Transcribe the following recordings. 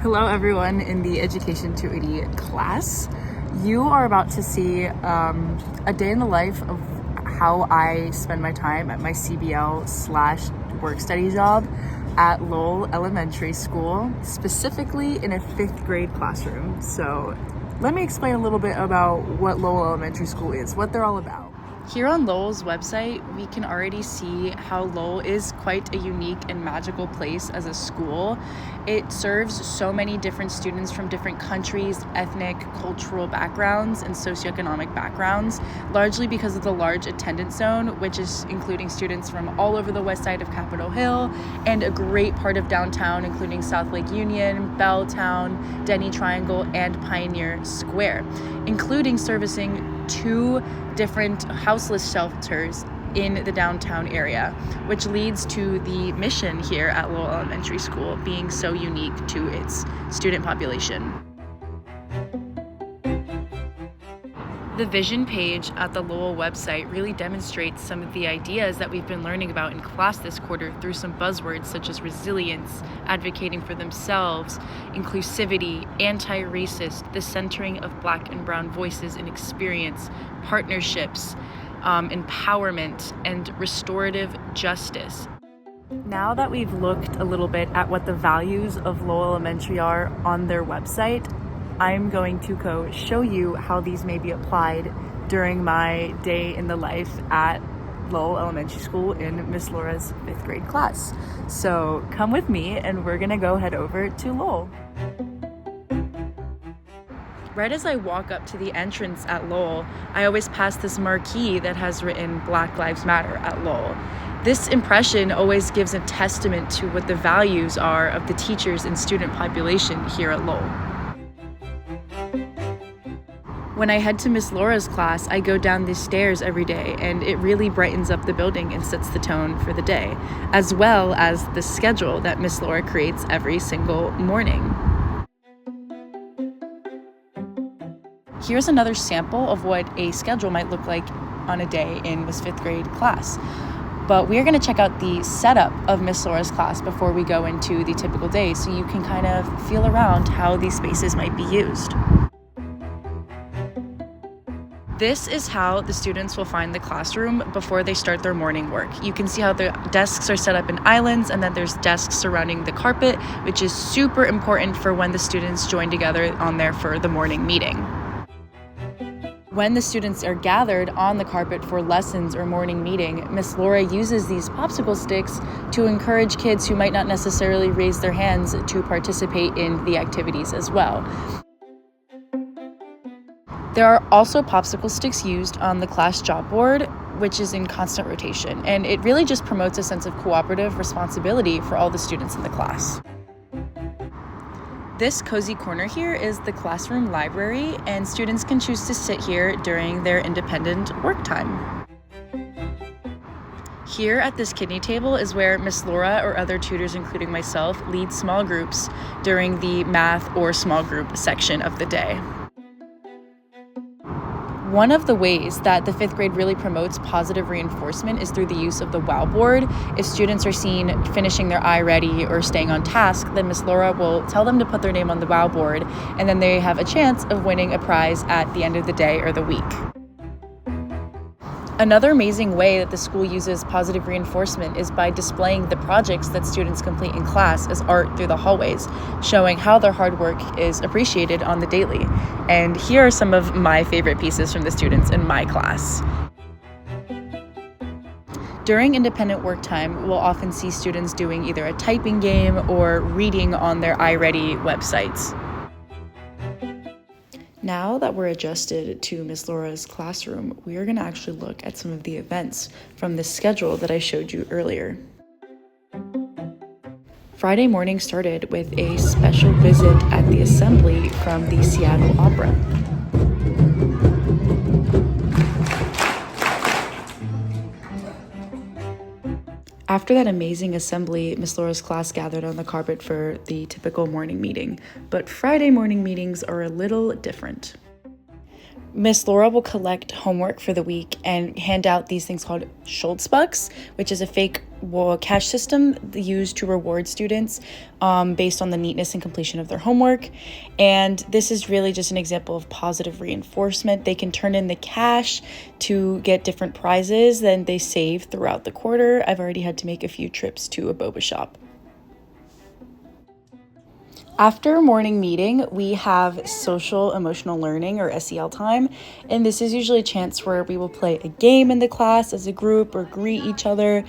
Hello everyone in the Education 280 class. You are about to see a day in the life of how I spend my time at my CBL / work study job at Lowell Elementary School, specifically in a 5th grade classroom. So let me explain a little bit about what Lowell Elementary School is, what they're all about. Here on Lowell's website, we can already see how Lowell is quite a unique and magical place as a school. It serves so many different students from different countries, ethnic, cultural backgrounds, and socioeconomic backgrounds, largely because of the large attendance zone, which is including students from all over the west side of Capitol Hill and a great part of downtown, including South Lake Union, Belltown, Denny Triangle, and Pioneer Square, including servicing 2 different houseless shelters in the downtown area, which leads to the mission here at Lowell Elementary School being so unique to its student population. The vision page at the Lowell website really demonstrates some of the ideas that we've been learning about in class this quarter through some buzzwords such as resilience, advocating for themselves, inclusivity, anti-racist, the centering of Black and Brown voices and experience, partnerships, empowerment, and restorative justice. Now that we've looked a little bit at what the values of Lowell Elementary are on their website, I'm going to go show you how these may be applied during my day in the life at Lowell Elementary School in Miss Laura's 5th grade class. So come with me and we're gonna go head over to Lowell. Right as I walk up to the entrance at Lowell, I always pass this marquee that has written Black Lives Matter at Lowell. This impression always gives a testament to what the values are of the teachers and student population here at Lowell. When I head to Miss Laura's class, I go down these stairs every day, and it really brightens up the building and sets the tone for the day, as well as the schedule that Miss Laura creates every single morning. Here's another sample of what a schedule might look like on a day in Miss 5th grade class. But we're going to check out the setup of Miss Laura's class before we go into the typical day, so you can kind of feel around how these spaces might be used. This is how the students will find the classroom before they start their morning work. You can see how the desks are set up in islands, and then there's desks surrounding the carpet, which is super important for when the students join together on there for the morning meeting. When the students are gathered on the carpet for lessons or morning meeting, Miss Laura uses these popsicle sticks to encourage kids who might not necessarily raise their hands to participate in the activities as well. There are also popsicle sticks used on the class job board, which is in constant rotation, and it really just promotes a sense of cooperative responsibility for all the students in the class. This cozy corner here is the classroom library, and students can choose to sit here during their independent work time. Here at this kidney table is where Miss Laura or other tutors, including myself, lead small groups during the math or small group section of the day. One of the ways that the 5th grade really promotes positive reinforcement is through the use of the WOW board. If students are seen finishing their iReady or staying on task, then Miss Laura will tell them to put their name on the WOW board, and then they have a chance of winning a prize at the end of the day or the week. Another amazing way that the school uses positive reinforcement is by displaying the projects that students complete in class as art through the hallways, showing how their hard work is appreciated on the daily. And here are some of my favorite pieces from the students in my class. During independent work time, we'll often see students doing either a typing game or reading on their iReady websites. Now that we're adjusted to Miss Laura's classroom, we are going to actually look at some of the events from the schedule that I showed you earlier. Friday morning started with a special visit at the assembly from the Seattle Opera. After that amazing assembly, Miss Laura's class gathered on the carpet for the typical morning meeting, but Friday morning meetings are a little different. Miss Laura will collect homework for the week and hand out these things called Schultzbucks, which is a fake cash system used to reward students based on the neatness and completion of their homework. And this is really just an example of positive reinforcement. They can turn in the cash to get different prizes than they save throughout the quarter. I've already had to make a few trips to a boba shop. After morning meeting, we have social emotional learning or SEL time, and this is usually a chance where we will play a game in the class as a group or greet each other.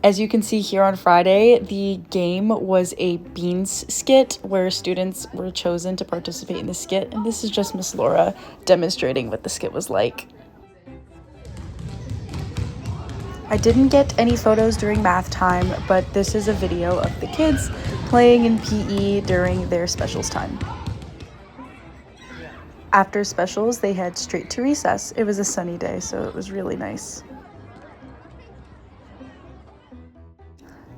As you can see here on Friday, the game was a beans skit where students were chosen to participate in the skit, and this is just Miss Laura demonstrating what the skit was like. I didn't get any photos during math time, but this is a video of the kids playing in PE during their specials time. After specials, they head straight to recess. It was a sunny day, so it was really nice.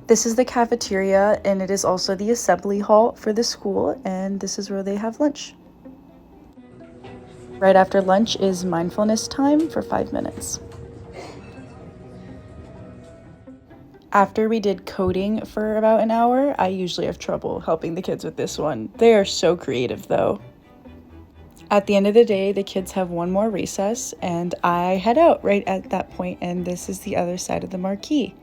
This is the cafeteria, and it is also the assembly hall for the school, and this is where they have lunch. Right after lunch is mindfulness time for 5 minutes. After we did coding for about an hour, I usually have trouble helping the kids with this one. They are so creative though. At the end of the day, the kids have one more recess and I head out right at that point, and this is the other side of the marquee.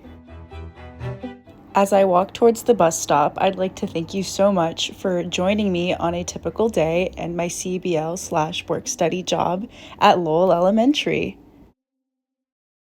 As I walk towards the bus stop, I'd like to thank you so much for joining me on a typical day and my CBL/work study job at Lowell Elementary.